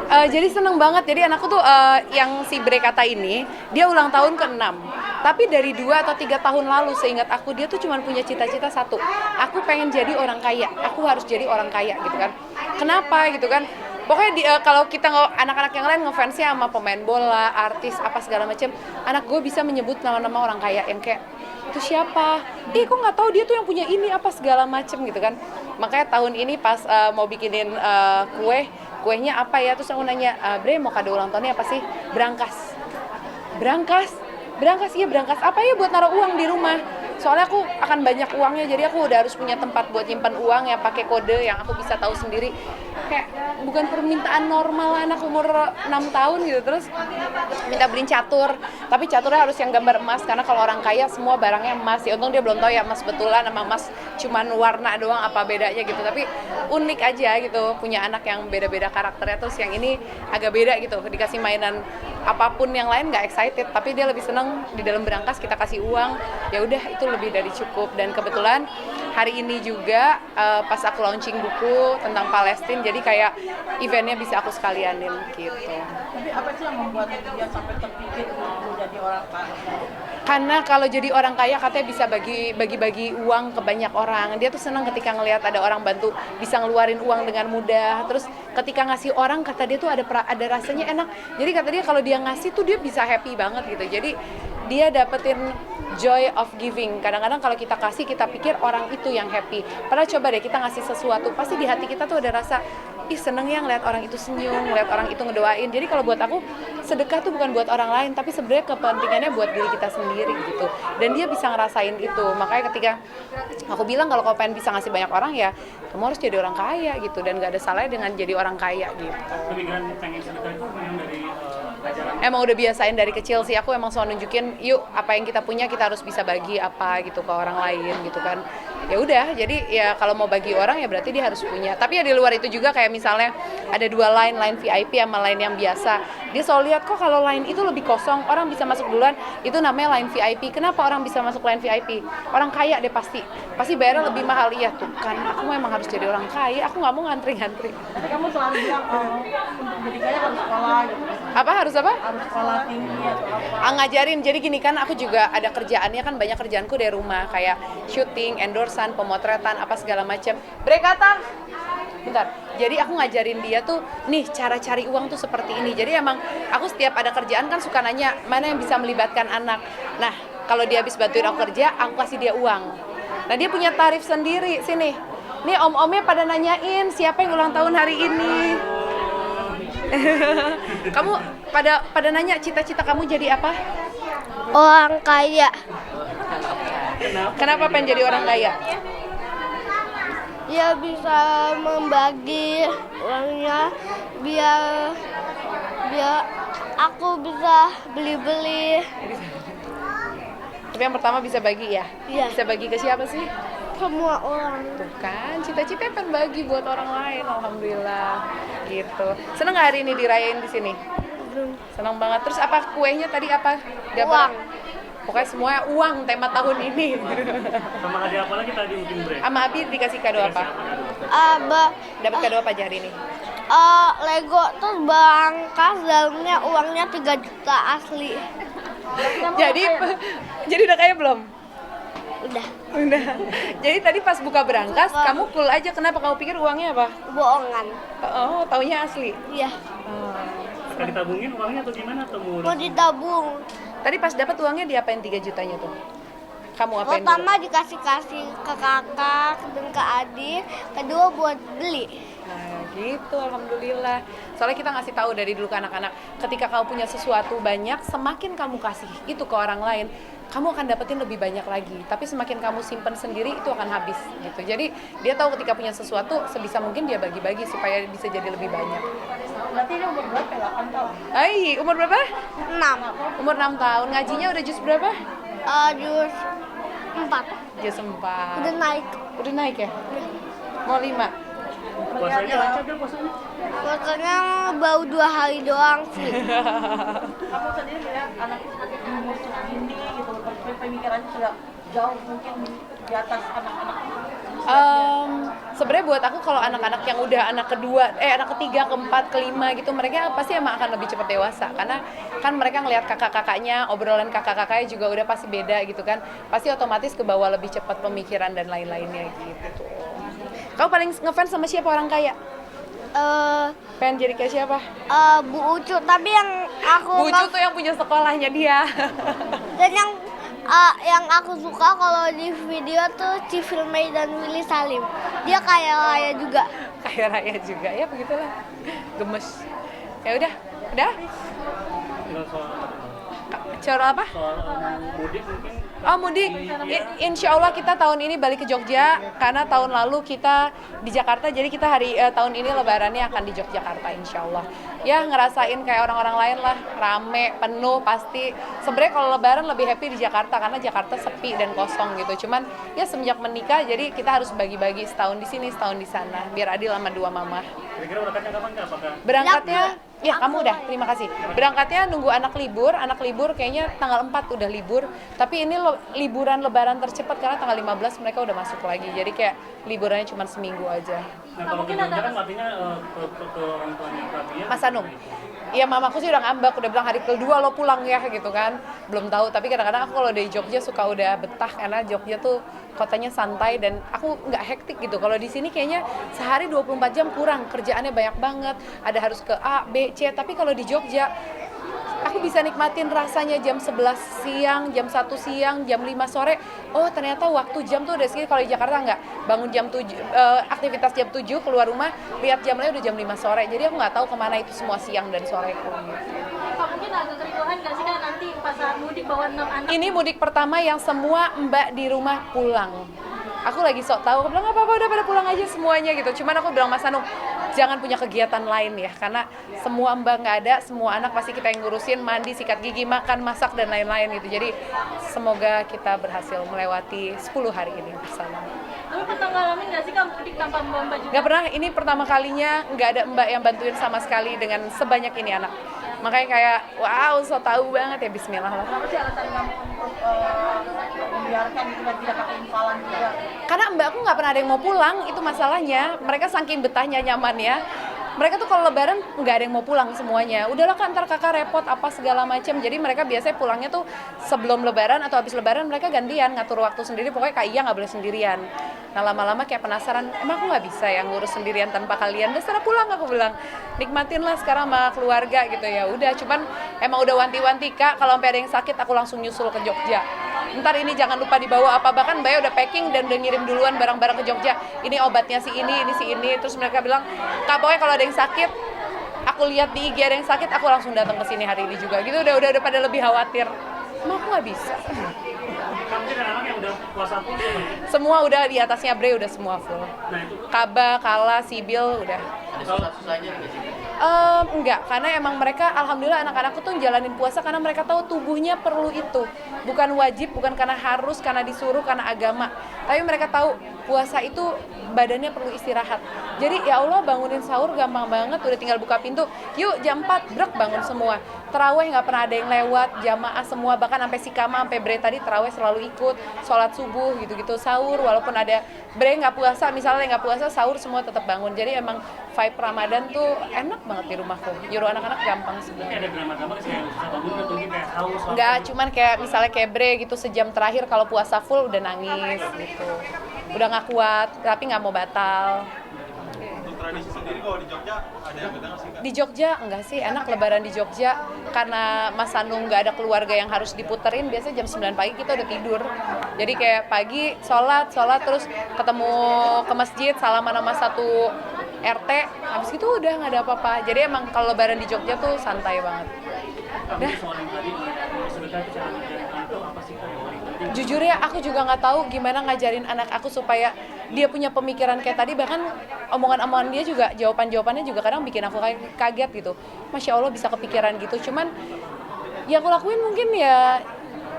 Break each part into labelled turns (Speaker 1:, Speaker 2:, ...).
Speaker 1: Jadi seneng banget. Jadi anakku tuh yang si Brekata ini, dia ulang tahun ke-6. Tapi dari 2 atau 3 tahun lalu seingat aku dia tuh cuma punya cita-cita satu. Aku pengen jadi orang kaya. Aku harus jadi orang kaya gitu kan. Kenapa gitu kan? Pokoknya kalau kita anak-anak yang lain ngefansnya sama pemain bola, artis, apa segala macam, anak gue bisa menyebut nama-nama orang kaya yang kayak itu siapa? Kok nggak tahu dia tuh yang punya ini apa segala macam gitu kan. Makanya tahun ini pas mau bikinin kuenya apa ya, terus aku nanya, Bre mau kado ulang tahunnya apa sih? Berangkas. Iya berangkas. Apa ya buat naruh uang di rumah? Soalnya aku akan banyak uangnya, jadi aku udah harus punya tempat buat nyimpan uang yang pakai kode yang aku bisa tahu sendiri. Kayak bukan permintaan normal anak umur 6 tahun gitu. Terus minta beliin catur, tapi caturnya harus yang gambar emas karena kalau orang kaya semua barangnya emas. Ya untung dia belum tahu ya emas betulan sama emas cuman warna doang apa bedanya gitu. Tapi unik aja gitu punya anak yang beda-beda karakternya. Terus yang ini agak beda gitu, dikasih mainan apapun yang lain nggak excited, tapi dia lebih seneng di dalam berangkas kita kasih uang. Ya udah itu lebih dari cukup. Dan kebetulan hari ini juga pas aku launching buku tentang Palestina, jadi kayak eventnya bisa aku sekalianin gitu.
Speaker 2: Tapi apa sih yang membuat dia sampai terpikir untuk jadi orang kaya?
Speaker 1: Karena kalau jadi orang kaya katanya bisa bagi-bagi uang ke banyak orang. Dia tuh senang ketika ngelihat ada orang bantu bisa ngeluarin uang dengan mudah. Terus ketika ngasih orang kata dia tuh ada rasanya enak. Jadi kata dia kalau dia ngasih tuh dia bisa happy banget gitu. Jadi dia dapetin joy of giving. Kadang-kadang kalau kita kasih kita pikir orang itu yang happy. Padahal coba deh kita ngasih sesuatu, pasti di hati kita tuh ada rasa seneng ya ngeliat orang itu senyum, ngeliat orang itu ngedoain. Jadi kalau buat aku sedekah tuh bukan buat orang lain, tapi sebenarnya kepentingannya buat diri kita sendiri gitu. Dan dia bisa ngerasain itu. Makanya ketika aku bilang kalau kau pengen bisa ngasih banyak orang ya kamu harus jadi orang kaya gitu. Dan gak ada salahnya dengan jadi orang kaya gitu.
Speaker 3: Kepikiran pengen sedekah itu memang dari ajaran?
Speaker 1: Emang udah biasain dari kecil sih. Aku emang selalu nunjukin yuk apa yang kita punya kita harus bisa bagi apa gitu ke orang lain gitu kan. Ya udah, jadi ya kalau mau bagi orang ya berarti dia harus punya. Tapi ya di luar itu juga kayak misalnya ada 2 line VIP sama line yang biasa. Dia selalu lihat kok kalau line itu lebih kosong, orang bisa masuk duluan, itu namanya line VIP. Kenapa orang bisa masuk line VIP? Orang kaya deh pasti bayarnya lebih mahal. Iya tuh kan, aku memang harus jadi orang kaya, aku nggak mau ngantri-ngantri.
Speaker 2: Tapi kamu selalu bilang untuk jadi kaya harus sekolah gitu.
Speaker 1: Apa harus apa?
Speaker 2: Harus sekolah tinggi atau apa?
Speaker 1: Ngajarin. Jadi gini kan aku juga ada kerjaannya kan, banyak kerjaanku dari rumah kayak syuting, endorsan, pemotretan apa segala macam. Brekata. Bentar. Jadi aku ngajarin dia tuh nih cara cari uang tuh seperti ini. Jadi emang aku setiap ada kerjaan kan suka nanya mana yang bisa melibatkan anak. Nah, kalau dia habis bantuin aku kerja, aku kasih dia uang. Nah, dia punya tarif sendiri. Sini. Nih om-omnya pada nanyain siapa yang ulang tahun hari ini. Kamu pada nanya cita-cita kamu jadi apa?
Speaker 4: Orang kaya.
Speaker 1: Kenapa pengen jadi orang kaya?
Speaker 4: Ya bisa membagi uangnya biar aku bisa beli-beli.
Speaker 1: Tapi yang pertama bisa bagi ya?
Speaker 4: Iya.
Speaker 1: Bisa bagi ke siapa sih?
Speaker 4: Semua orang.
Speaker 1: Tuh kan, cita-cita pengen bagi buat orang lain, alhamdulillah. Gitu. Seneng gak hari ini dirayain di sini? Seneng banget. Terus apa kuenya tadi apa?
Speaker 4: Uang.
Speaker 1: Pokoknya semuanya uang tema tahun ini.
Speaker 3: Sama hadiah apa lagi tadi mungkin Bre?
Speaker 1: Sama Abi dikasih kado apa? Dapat kado apa aja hari ini?
Speaker 4: Lego terus berangkas dalamnya uangnya 3 juta asli.
Speaker 1: Jadi udah kaya belum?
Speaker 4: Udah.
Speaker 1: Jadi tadi pas buka berangkas kamu cool aja. Kenapa kamu pikir uangnya apa?
Speaker 4: Bohongan.
Speaker 1: Oh, taunya asli.
Speaker 4: Iya.
Speaker 3: Akan ditabungin uangnya atau gimana atau
Speaker 4: Mau ditabung.
Speaker 1: Tadi pas dapat uangnya diapain 3 jutanya tuh? Kamu apain dulu?
Speaker 4: Pertama dikasih ke kakak dan ke adik, kedua buat beli.
Speaker 1: Nah gitu, alhamdulillah. Soalnya kita ngasih tahu dari dulu ke anak-anak, ketika kamu punya sesuatu banyak, semakin kamu kasih itu ke orang lain, kamu akan dapetin lebih banyak lagi. Tapi semakin kamu simpen sendiri, itu akan habis gitu. Jadi dia tahu ketika punya sesuatu, sebisa mungkin dia bagi-bagi supaya bisa jadi lebih banyak.
Speaker 2: Berarti ini umur berapa? 8 tahun.
Speaker 1: Umur berapa?
Speaker 4: 6.
Speaker 1: Umur 6 tahun. Ngajinya udah juz berapa?
Speaker 4: Jus 4.
Speaker 1: Juz 4.
Speaker 4: Udah naik.
Speaker 1: Udah naik ya? Mau 5?
Speaker 3: puasanya lancar gak puasanya?
Speaker 4: Puasanya baru 2 hari doang sih.
Speaker 2: Kamu sendiri melihat anakku sebagai umur segini gitu, pemikirannya sudah jauh mungkin di atas anak-anak.
Speaker 1: Sebenarnya buat aku kalau anak-anak yang udah anak kedua, anak ketiga, keempat, kelima gitu, mereka pasti emang akan lebih cepat dewasa karena kan mereka ngelihat kakak-kakaknya, obrolan kakak-kakaknya juga udah pasti beda gitu kan, pasti otomatis ke bawah lebih cepat pemikiran dan lain-lainnya gitu. Kamu paling ngefans sama siapa orang kaya? Pengen jadi kayak siapa?
Speaker 4: Bu Ucu, tapi yang aku
Speaker 1: Bu Ucu tuh yang punya sekolahnya dia.
Speaker 4: dan yang aku suka kalau di video tuh Civil May dan Willy Salim. Dia kaya juga.
Speaker 1: Kaya raya juga ya, begitulah. Gemes. Ya udah.
Speaker 3: Tinggal
Speaker 1: Soal apa?
Speaker 3: soal mudik mungkin.
Speaker 1: Oh mudik, insya Allah kita tahun ini balik ke Jogja karena tahun lalu kita di Jakarta, jadi kita tahun ini lebarannya akan di Yogyakarta insya Allah. Ya ngerasain kayak orang-orang lain lah, rame, penuh pasti. Sebenarnya kalau lebaran lebih happy di Jakarta karena Jakarta sepi dan kosong gitu. Cuman ya semenjak menikah jadi kita harus bagi-bagi, setahun di sini, setahun di sana, biar adil sama dua mama.
Speaker 3: Kira-kira berangkatnya kapan Kak? Apakah
Speaker 1: Berangkatnya, ya kamu udah, terima kasih. Berangkatnya nunggu anak libur kayaknya tanggal 4 udah libur. Tapi ini liburan lebaran tercepat karena tanggal 15 mereka udah masuk lagi. Jadi kayak liburannya cuma seminggu aja.
Speaker 3: nah kalau ke Jogja kan artinya ke orang tuanya Fabia.
Speaker 1: Mas Anung, ya mamaku sih udah ngambek, udah bilang hari kedua lo pulang ya gitu kan. Belum tahu, tapi kadang-kadang aku kalau dari Jogja suka udah betah karena Jogja tuh kotanya santai dan aku nggak hektik gitu. Kalau di sini kayaknya sehari 24 jam kurang, kerjaannya banyak banget, ada harus ke A, B, C. Tapi kalau di Jogja aku bisa nikmatin rasanya jam 11 siang, jam 1 siang, jam 5 sore. Oh ternyata waktu jam tuh udah segini. Kalau di Jakarta nggak, bangun jam 7, aktivitas jam 7, keluar rumah, lihat jamnya udah jam 5 sore. Jadi aku nggak tahu kemana itu semua siang dan soreku gitu.
Speaker 2: Pak, mungkin agak keriuhan nggak sih Kak nanti pas saat mudik bawa 6 anak?
Speaker 1: Ini mudik pertama yang semua mbak di rumah pulang. Aku lagi sok tahu, aku bilang nggak apa-apa, udah pada pulang aja semuanya gitu. Cuman aku bilang Mas Anung, jangan punya kegiatan lain ya, karena semua mbak nggak ada, semua anak pasti kita yang ngurusin, mandi, sikat gigi, makan, masak dan lain-lain gitu. Jadi semoga kita berhasil melewati 10 hari ini bersama.
Speaker 2: Tapi pernah ngalamin nggak sih Kak mudik tanpa mbak juga?
Speaker 1: Nggak pernah, ini pertama kalinya nggak ada mbak yang bantuin sama sekali dengan sebanyak ini anak. Makanya kayak wow, so tahu banget ya, bismillah lah.
Speaker 2: Kenapa sih alasan kamu untuk membiarkan gitu dan tidak pakai infalan juga?
Speaker 1: Karena mbakku nggak pernah ada yang mau pulang, itu masalahnya. Mereka saking betahnya, nyamannya, mereka tuh kalau lebaran nggak ada yang mau pulang semuanya. Udahlah kan ntar kakak repot apa segala macam. Jadi mereka biasanya pulangnya tuh sebelum lebaran atau habis lebaran, mereka gantian ngatur waktu sendiri. Pokoknya Kak Iya nggak boleh sendirian. Nah lama-lama kayak penasaran, emang aku nggak bisa ya ngurus sendirian tanpa kalian. Dan setelah pulang aku bilang, nikmatin lah sekarang sama keluarga gitu ya. Udah, cuman emang udah wanti-wanti Kak, kalau sampai ada yang sakit aku langsung nyusul ke Jogja. Ntar ini jangan lupa dibawa apa, bahkan Mbak udah packing dan udah ngirim duluan barang-barang ke Jogja. Ini obatnya si ini si ini. Terus mereka bilang, Kak pokoknya kalau ada yang sakit, aku lihat di IG ada yang sakit, aku langsung datang ke sini hari ini juga. Gitu udah pada lebih khawatir. Emang aku nggak bisa.
Speaker 3: Kamu kan anak yang udah puasa full ya?
Speaker 1: Semua udah di atasnya Bre, udah semua full.
Speaker 3: Nah itu
Speaker 1: Kaba, Kala, Sibil udah.
Speaker 5: Ada susah-susahnya nggak sih?
Speaker 1: Enggak, karena emang mereka, alhamdulillah anak-anakku tuh jalanin puasa karena mereka tahu tubuhnya perlu itu. Bukan wajib, bukan karena harus, karena disuruh, karena agama. Tapi mereka tahu puasa itu badannya perlu istirahat. Jadi ya Allah, bangunin sahur gampang banget, udah tinggal buka pintu. Yuk jam 4, brek bangun semua. Terawih nggak pernah ada yang lewat, jamaah semua, bahkan sampai si Kama, sampai Bre tadi terawih selalu ikut, sholat subuh gitu-gitu, sahur, walaupun ada Bre nggak puasa, misalnya nggak puasa, sahur semua tetap bangun. Jadi emang vibe Ramadan tuh enak banget di rumahku. Nyuruh anak-anak gampang
Speaker 3: kayak
Speaker 1: sebenarnya.
Speaker 3: ada drama-drama sih yang susah bangun atau mungkin kayak haus.
Speaker 1: Enggak, cuman kayak misalnya kayak Bre gitu, sejam terakhir kalau puasa full udah nangis gitu. Udah nggak kuat, tapi nggak mau batal.
Speaker 6: Untuk tradisi sendiri kalau di Jogja ada yang beda nggak sih Kak?
Speaker 1: Di Jogja enggak sih, enak lebaran di Jogja karena Mas Anung nggak ada keluarga yang harus diputerin, biasanya jam 9 pagi kita udah tidur. Jadi kayak pagi sholat terus ketemu ke masjid, salaman sama satu RT, habis itu udah nggak ada apa-apa. Jadi emang kalau lebaran di Jogja tuh santai banget.
Speaker 3: Tapi soal yang tadi sedekah itu cara ngajarin anak itu apa sih Kak yang paling penting?
Speaker 1: Jujur ya, aku juga nggak tahu gimana ngajarin anak aku supaya dia punya pemikiran kayak tadi. Bahkan omongan-omongan dia juga, jawabannya juga kadang bikin aku kaget gitu. Masya Allah bisa kepikiran gitu. Cuman yang aku lakuin mungkin ya,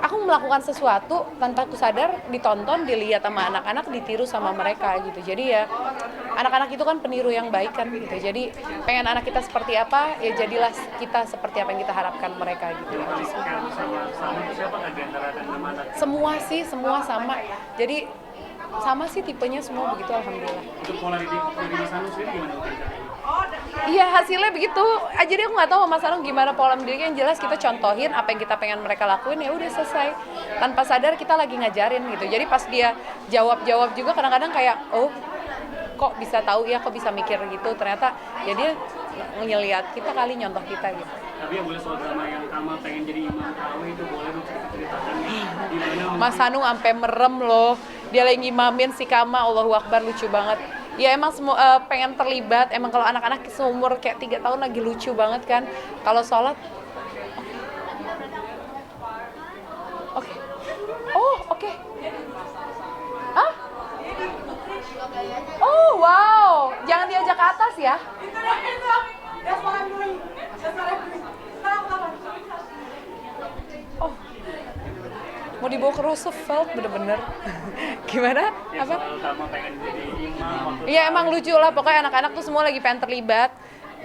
Speaker 1: aku melakukan sesuatu tanpa aku sadar, ditonton, dilihat sama anak-anak, ditiru sama mereka gitu. Jadi ya anak-anak itu kan peniru yang baik kan gitu. Jadi pengen anak kita seperti apa, ya jadilah kita seperti apa yang kita harapkan mereka gitu.
Speaker 3: Yang sama itu siapa nggak di antara anak anak?
Speaker 1: Semua sih, semua sama. Jadi sama sih tipenya semua begitu, alhamdulillah.
Speaker 3: Untuk pola didik dari Mas Anu sendiri gimana Bu?
Speaker 1: Iya, hasilnya begitu. Jadi aku nggak tahu Mas Anung gimana pola mendidiknya. Yang jelas kita contohin apa yang kita pengen mereka lakuin, ya udah selesai. Tanpa sadar kita lagi ngajarin gitu. Jadi pas dia jawab juga kadang-kadang kayak, oh kok bisa tahu ya, kok bisa mikir gitu. Ternyata ya dia ngeliat kita kali, nyontoh kita gitu.
Speaker 3: Tapi yang boleh soal drama yang Kamal pengen jadi imam tarawih itu boleh dong ceritakan gimana?
Speaker 1: Mas Anung sampai merem loh. Dia lagi ngimamin si Kama, Allahu Akbar, lucu banget. Ya emang semua pengen terlibat. Emang kalau anak-anak seumur kayak 3 tahun lagi lucu banget kan. Kalau sholat, oke. Oh oke. Hah? Oh wow, jangan diajak ke atas ya. Oh, mau dibawa ke Roosevelt bener-bener. Gimana?
Speaker 3: Ya
Speaker 1: Apa?
Speaker 3: soal Kamal pengen jadi imam waktu
Speaker 1: Iya emang lucu lah, pokoknya anak-anak tuh semua lagi pengen terlibat.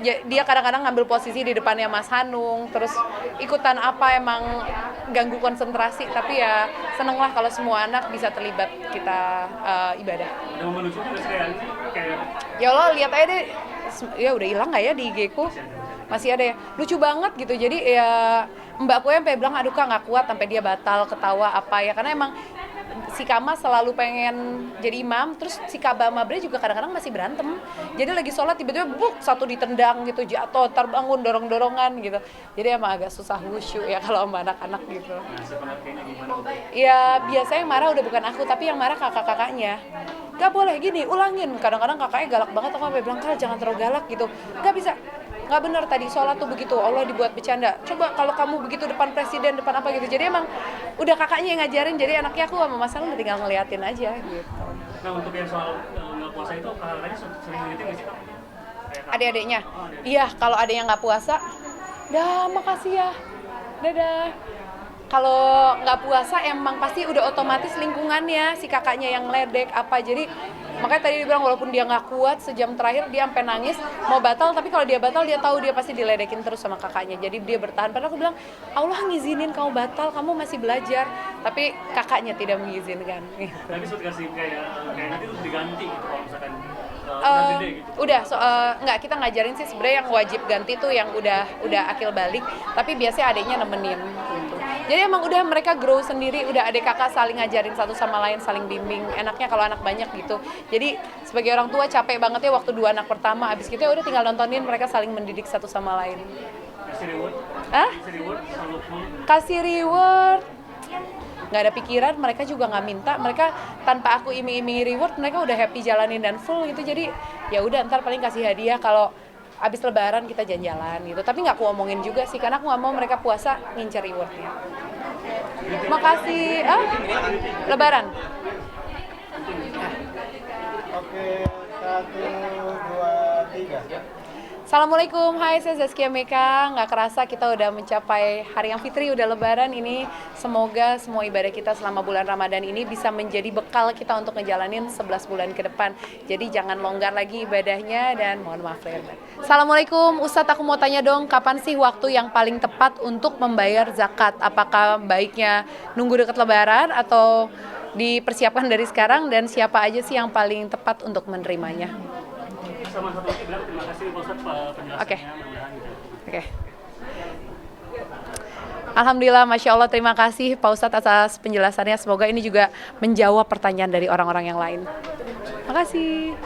Speaker 1: Dia kadang-kadang ngambil posisi di depannya Mas Hanung, terus ikutan apa, emang ganggu konsentrasi. Tapi ya seneng lah kalau semua anak bisa terlibat kita ibadah.
Speaker 3: ada momen lucu nggak sih kayak
Speaker 1: Ya Allah, lihat aja deh, ya udah hilang nggak ya di IG ku? Masih ada ya, lucu banget gitu. Jadi ya mbakku yang sampai bilang, aduh Kak nggak kuat, sampai dia batal ketawa apa ya, karena emang si Kama selalu pengen jadi imam, terus si Kaba Mabre juga kadang-kadang masih berantem. Jadi lagi sholat tiba-tiba buk, satu ditendang gitu, jatuh, terbangun, dorong-dorongan gitu. Jadi emang agak susah khusyuk ya kalau sama anak-anak gitu.
Speaker 3: ngasih pengertiannya gimana Bu?
Speaker 1: Ya biasanya yang marah udah bukan aku, tapi yang marah kakak-kakaknya. Gak boleh gini, ulangin. Kadang-kadang kakaknya galak banget, aku sampai bilang, Kak jangan terlalu galak gitu. Gak bisa. Nggak benar tadi sholat tuh begitu, Allah dibuat bercanda. Coba kalau kamu begitu depan presiden, depan apa gitu. Jadi emang udah kakaknya yang ngajarin, jadi anaknya aku sama Mas Anung udah tinggal ngeliatin aja gitu.
Speaker 3: Nah untuk yang soal nggak puasa itu kakaknya sering ngingetin nggak sih Kak?
Speaker 1: Adik-adiknya, iya kalau ada yang nggak puasa, dah makasih ya, dadah. Kalau nggak puasa emang pasti udah otomatis lingkungannya si kakaknya yang ledek apa, jadi makanya tadi dia bilang walaupun dia nggak kuat sejam terakhir dia sampai nangis mau batal, tapi kalau dia batal dia tahu dia pasti diledekin terus sama kakaknya, jadi dia bertahan. Padahal aku bilang Allah ngizinin kamu batal, kamu masih belajar, tapi kakaknya tidak mengizinkan.
Speaker 3: Tapi sudah kasih kayak nanti tuh diganti gitu kalau misalkan udah gede gitu.
Speaker 1: Udah, nggak, kita ngajarin sih sebenarnya yang wajib ganti tuh yang udah akil balik, tapi biasanya adiknya nemenin gitu. Jadi emang udah mereka grow sendiri, udah adik kakak saling ngajarin satu sama lain, saling bimbing. Enaknya kalau anak banyak gitu. Jadi sebagai orang tua capek banget ya waktu 2 anak pertama, abis gitu ya udah tinggal nontonin mereka saling mendidik satu sama lain.
Speaker 3: Kasih reward?
Speaker 1: Hah?
Speaker 3: Kasih reward kalau
Speaker 1: Kasih reward? Nggak ada pikiran, mereka juga nggak minta, mereka tanpa aku iming-imingi reward mereka udah happy jalanin dan full gitu. Jadi ya udah ntar paling kasih hadiah kalau abis lebaran kita jalan-jalan gitu, tapi nggak aku omongin juga sih karena aku nggak mau mereka puasa ngincer rewardnya. Makasih. Lebaran.
Speaker 6: Oke, 1, 2, 3.
Speaker 1: Assalamualaikum, hai saya Zaskia Meka. Nggak kerasa kita udah mencapai hari yang fitri, udah lebaran ini. Semoga semua ibadah kita selama bulan Ramadan ini bisa menjadi bekal kita untuk ngejalanin 11 bulan ke depan. Jadi jangan longgar lagi ibadahnya dan mohon maaf lahir batin. Assalamualaikum, Ustadz aku mau tanya dong, kapan sih waktu yang paling tepat untuk membayar zakat? Apakah baiknya nunggu dekat lebaran atau dipersiapkan dari sekarang, dan siapa aja sih yang paling tepat untuk menerimanya?
Speaker 3: sama satu lagi bilang terima kasih Pak Ustadz penjelasannya.
Speaker 1: Oke.
Speaker 3: Mudah-mudahan gitu.
Speaker 1: Oke. Alhamdulillah, Masya Allah, terima kasih Pak Ustadz atas penjelasannya. Semoga ini juga menjawab pertanyaan dari orang-orang yang lain. Terima kasih.